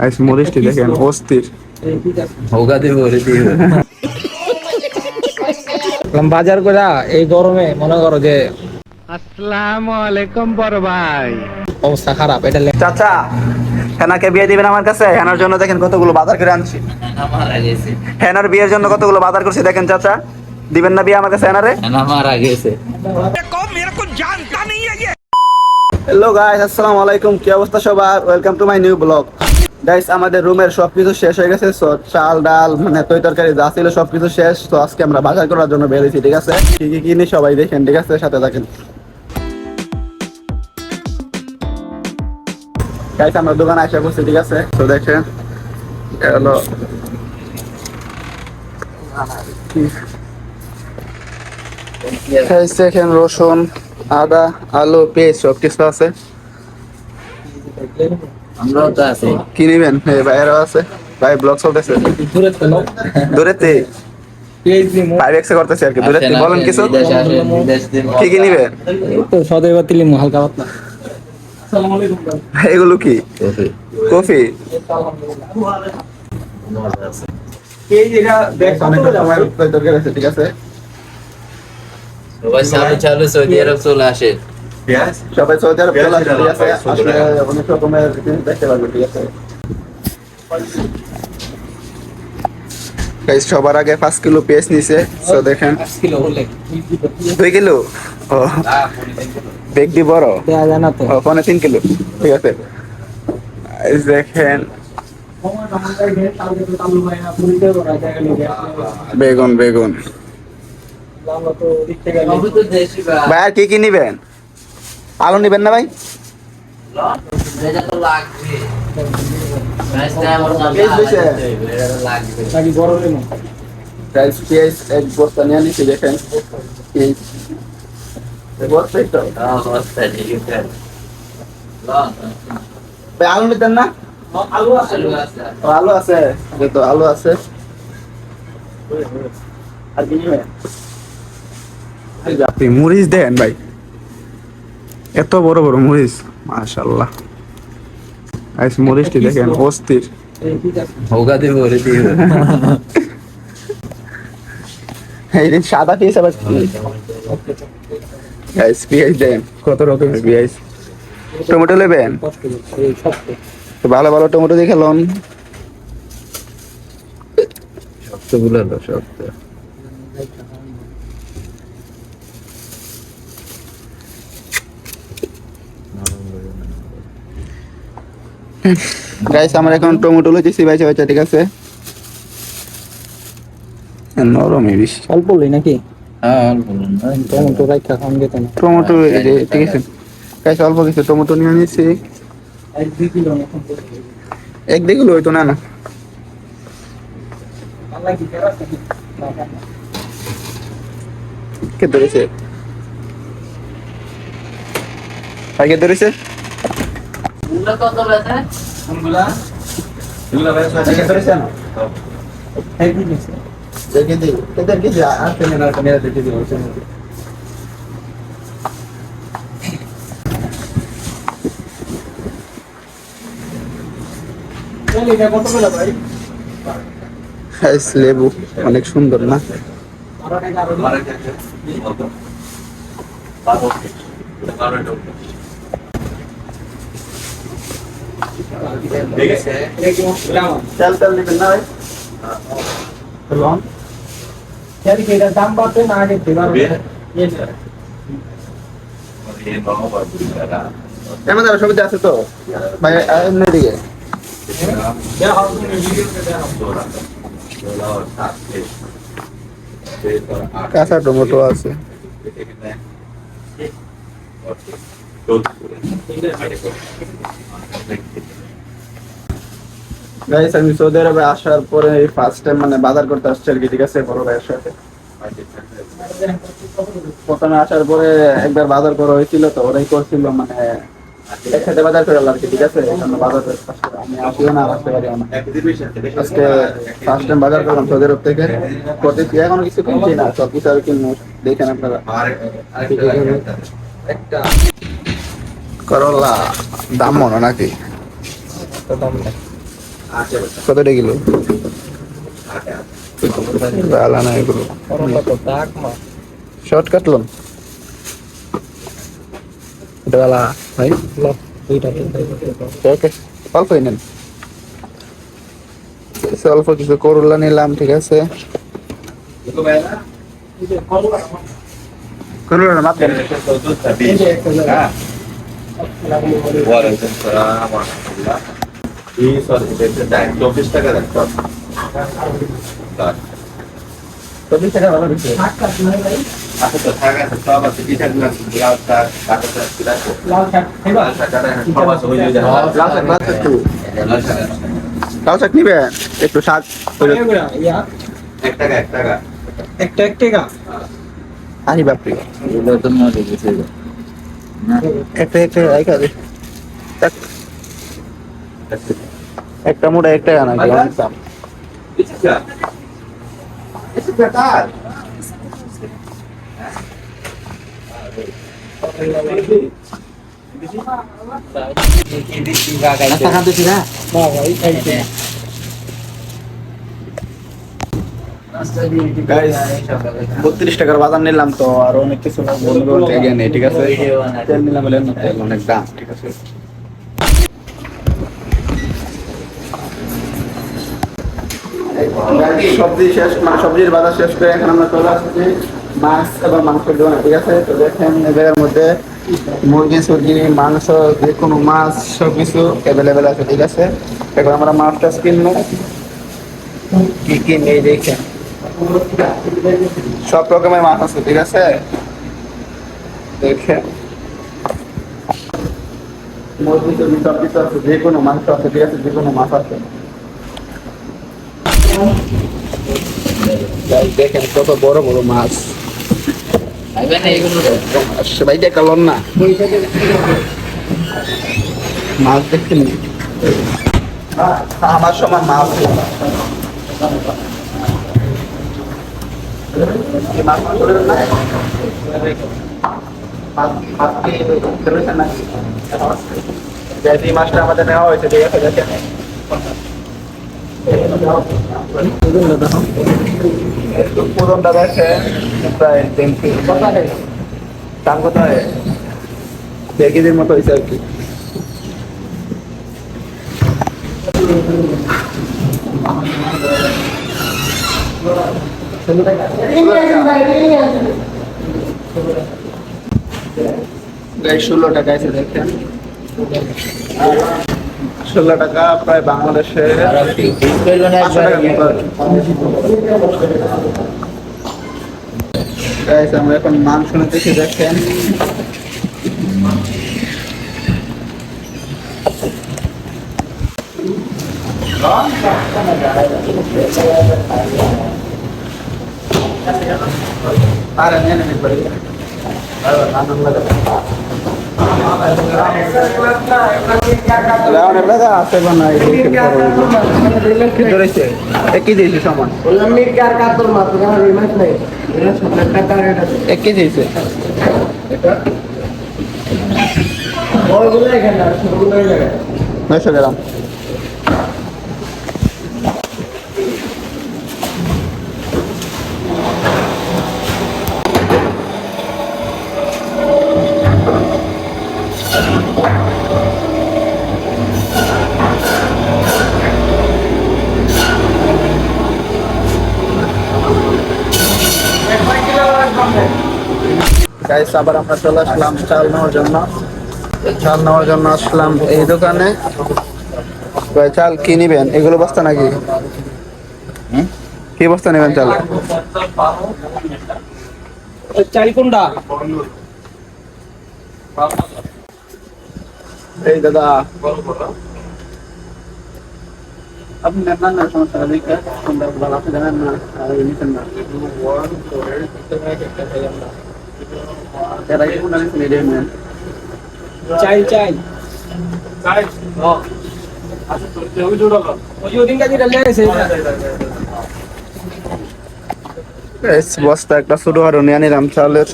আইস মরিচটি দেখেন অস্থির। বাজার করে এই গরমে মনে করো যে আসসালামু আলাইকুম বড় ভাই। অবস্থা খারাপ। এটা চাচা, হেনাকে বিয়ে দিবেন আমার কাছে? হেনার জন্য দেখেন কতগুলো বাজার করে আনছি। হেনার বিয়ের জন্য কতগুলো বাজার করছি দেখেন চাচা। দিবেন না বিয়ে আমার কাছে হেনারে? হ্যালো গাইস, আসসালামু আলাইকুম। কি অবস্থা সবার? Welcome to my new blog. Guys, আমাদের রুমের সবকিছু শেষ হয়ে গেছে। চাল ডাল মানে তরি তরকারি যা ছিল সবকিছু শেষ। তো আজকে আমরা বাজার করার জন্য বেরিয়েছি, ঠিক আছে? কি কি কিনি সবাই দেখেন, ঠিক আছে? সাথে থাকেন। গাইস, আমরা দোকানে আসা করছি, ঠিক আছে? তো দেখেন এটা হলো দেখেন রসুন, আদা, আলু, পেঁয়াজ সব কিছু আছে। আমরাও তো আছি। কি নিবেন? ভাইয়েরও আছে। ভাই ব্লগ চলতেছে দূরেতে পাইরেক্সে করতেছে আর কি। দূরেতে বলেন কিছু। কি কি নিবেন? সদয় বাতিলি হালকা পাতলা। এগুলো কি? কফি। এই যেটা দেখ অনেক সময় দরকার আছে, ঠিক আছে? সবাই চালু চালু সৌদি আরব চলে আসে। সবাই সৌদি আরব চলে আসে, ঠিক আছে? আসলে অনেক রকমের জিনিস দেখতে পারবে, ঠিক আছে? গাইস, সবার আগে 5 কিলো পেঁয়াজ নিছে। তো দেখেন 2 কিলো। ও বেগ দি বড় দেয়া যায় না তো। 3 কিলো, ঠিক আছে? এই দেখেন বেগুন বেগুন। ভাই আর কি কি নিবেন? আলু নিবেন না ভাই? এটা তো লাগবে। গাইস, পেঁয়াজ এক বস্তা নিয়ে নিছি। দেখেন পেঁয়াজ বস্তাই তো। ভাই আলু নিতেন না? আলু আছে। তো আলু আছে। আর কি নিবেন? আপনি মরিচ দেন ভাই, এত বড় বড় মরিচ, মাশাআল্লাহ। গাইস, মরিচটি দেখেন অস্থির। এই যে সাদা পেঁয়াজ আবার কি? গাইস, পেঁয়াজ দেন, কত রকমের পেঁয়াজ। টমেটো নেবেন? তো ভালো ভালো টমেটো দেখে লন। শক্তগুলো শক্ত। গাইস, আমরা এখন টমেটো লইতেছি বাইচা বাইচা, ঠিক আছে? নরমই বেশি। অল্প লই নাকি? হ্যাঁ টমেটো রাখা খান যেত না। টমেটো এই যে, ঠিক আছে গাইস, অল্প কিছু টমেটো নিয়ে নিয়েছি। 1-2 কিলো মতন। 1-2 কিলো হইতো না না। কে ধরেছে? ভাই কে ধরেছে? কত বেচে? কে ধরেছে না? দেখে দিই, দেখে দিই। আর কেন না কেন দেখে দিই বলছেন। গাইস, লেবু অনেক সুন্দর না? চাল চাল নেবেন না ভাই? দাম বাড়তে না আগে এমন সবজি আছে তো ভাই? এমনি দিকে কাঁচা টমেটো আছে। গাইস, আমি সৌদি আরবে আসার পরে ফার্স্ট টাইম মানে বাজার করতে আসছি আর কি, ঠিক আছে? বড় ভাইয়ের সাথে প্রথমে আসার পরে একবার বাজার করা হয়েছিল, তো ওরাই করছিল মানে একসাথে বাজার করে আর কি, ঠিক আছে? বাজার আমি আসিও না, আসতে পারিও না। আজকে ফার্স্ট টাইম বাজার করলাম সৌদি আরব থেকে। করতেছি, এখনো কিছু কিনছি না, সব কিছু আর কিনবো। দেখেন আপনারা। করলা দাম মনে নাকি? দাম নেই। কত টাকা কিলো? ভালো না এগুলো। করলা তো দাগ মা শর্ট কাটলাম এটা ভালো ভাই। দুইটা ওকে অল্পই নেন। অল্প কিছু করলা নিলাম, ঠিক আছে। করলা মাপ দেন। চল্লিশ টাকা ভালো দিচ্ছে। লাল শাক খাইবা লাল শাক নিবে একটু শাক ইয়া একটা একটা আরে বাপরে, এগুলো তো মরে গেছে। একটা একটা রাইখা দে। একটা মোটা একটা না কি অনেক দাম। নাস্তা খাচ্ছিস না? না ভাই খাইতে Guys, 32 টাকার বাজার নিলাম তো, আর অনেক কিছু বন্ধু থেকে নেই, ঠিক আছে। তেল নিলাম বলে না, তেল অনেক দাম, ঠিক আছে। সবজি শেষ, মানে সবজির বাজার শেষ করে এখন আমরা চলে আসছি মাছ এবং মাংসের দোকানে, ঠিক আছে। তো দেখেন এদের মধ্যে মুরগি সুরগি মাংস যে কোনো মাছ সবকিছু অ্যাভেলেবেল আছে, ঠিক আছে। এখন আমরা মাছ টাছ কিনবো, কি কি নেই দেখেন। সব রকমের মাছ আছে, ঠিক আছে। দেখেন মুরগি সুরগি সব কিছু আছে, যে কোনো মাংস আছে, ঠিক আছে, যে কোনো মাছ আছে। দেখেন কত বড় বড় মাছ। খাইবেন না এগুলো? ভাই দেখালন না মাছ দেখছেন? আমার সমান মাছ। এই মাছটা আমাদের নেওয়া হয়েছে, ঠিক আছে। দেখেন পুরনটা দেখে প্রায় 3 কেজি, দাম কত হয়? 1 কেজির মতো হয়েছে আর কি। গাই 16 টাকা আছে, দেখেন 16 টাকা, প্রায় বাংলাদেশে 500 টাকার মতো আর কি। Guys, আমরা এখন মাংস নিতেছি, দেখেন আরে নেন নেন পড়ে রাউন্ড লাগা আছে বানাই ধরেছে এক কেজি দিয়েছে সমান, মির্গার কাতর মাছ গানা মাছ নাই এটা 70 টাকা এটা 1 কেজি দিয়েছে। বড়গুলো এখানে আর ছোটগুলো এই জায়গায় 900 গ্রাম। গাইস, আবার আমরা চলে আসলাম চাল নেওয়ার জন্য। চাল নেওয়ার জন্য আসলাম এই দোকানে। ভাই চাল কি নিবেন? এগুলো বস্তা নাকি? কি বস্তা নেবেন চাল? চাল কোনটা এই দাদা আপনি নেন না, সমস্যা নেই। কোনটা ভালো আপনি জানেন না, আর নিচ্ছেন না। এর আগে কোনটা নিচ্ছেন? এটাই নেন। চাই চাই চাই ও আচ্ছা তো ওই জোড়ালো ওই ওদিন কাজে ডালে আছে বস্তা একটা ছোট আর নিয়ে নিলাম চালের।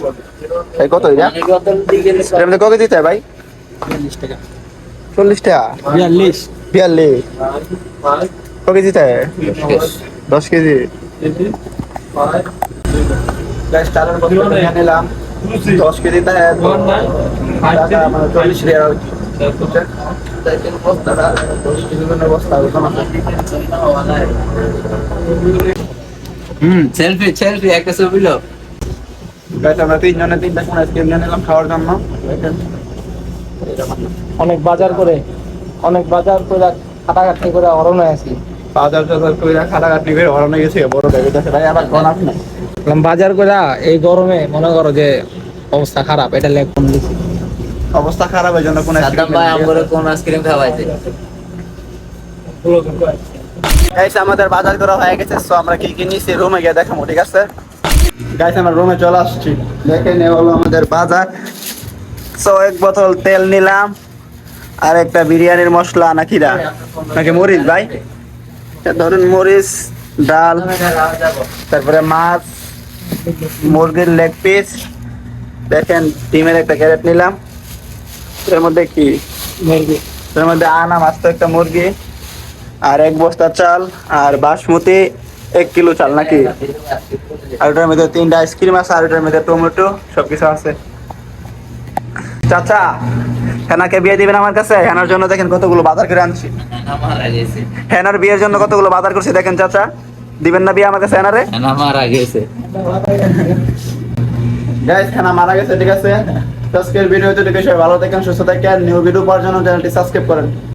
এই কত এটা? এর মধ্যে কত দিতে হয় ভাই? 42 টাকা 40 টাকা। 42 42 ক কেজি থাকে 10 কেজি গাইস চালের বস্তা নিয়ে নিলাম 10 কেজি থাকে টাকা মানে 40 রিয়াল আর কি দেখেন বস্তাটা 10 কেজি বস্তা ওজন আছে সেলফি একটা ছবি লো। গাইস আমরা তিনজনে তিনটা কোন আইসক্রিম নিয়ে নিলাম খাওয়ার জন্য দেখেন অনেক বাজার করে খাটাখাটনি করে অরণ্য আছি। বাজার টাজার কইরা খাটাখাটনি করে হরণে গেছে বড় ব্যাগে আছে ভাই আবার কোন আপনি বাজার করে এই গরমে মনে করো যে অবস্থা খারাপ, এটা লেগ কম দিছি। অবস্থা খারাপ এই জন্য কোন সাদ্দাম ভাই আমরে কোন আইসক্রিম খাওয়াইছে? গাইস আমাদের বাজার করা হয়ে গেছে, সো আমরা কি কি নিছি রুমে গিয়ে দেখাবো, ঠিক আছে গাইস আমরা রুমে চলে আসছি। দেখেন এই হলো আমাদের বাজার। সো এক বোতল তেল নিলাম আর একটা বিরিয়ানির মশলা নাকি মরিচ ভাই, ধরুন মরিচ, ডাল, তারপরে মাছ, মুরগির লেগ পিস, দেখেন ডিমের একটা ক্যারেট নিলাম, এর মধ্যে কি এর মধ্যে আনাম আস্ত একটা মুরগি আর এক বস্তা চাল আর বাসমতি 1 কিলো চাল নাকি, আর ওটার মধ্যে 3টা আইসক্রিম আছে আর ওটার মধ্যে টমেটো সবকিছু আছে। চাচা হেনাকে বিয়ে দিবেন আমার কাছে? হেনার জন্য দেখেন কতগুলো বাজার করে আনছি, মারা গেছে, হেনার বিয়ের জন্য কতগুলো বাজার করছি দেখেন। চাচা দিবেন না বিয়ে আমার কাছে হেনারে? মারা গেছে। গাইস হেনা মারা গেছে, ঠিক আছে। আজকের ভিডিও যদি সবাই ভালো থাকেন সুস্থ থাকেন, নিউ ভিডিও পাওয়ার জন্য চ্যানেলটি সাবস্ক্রাইব করেন।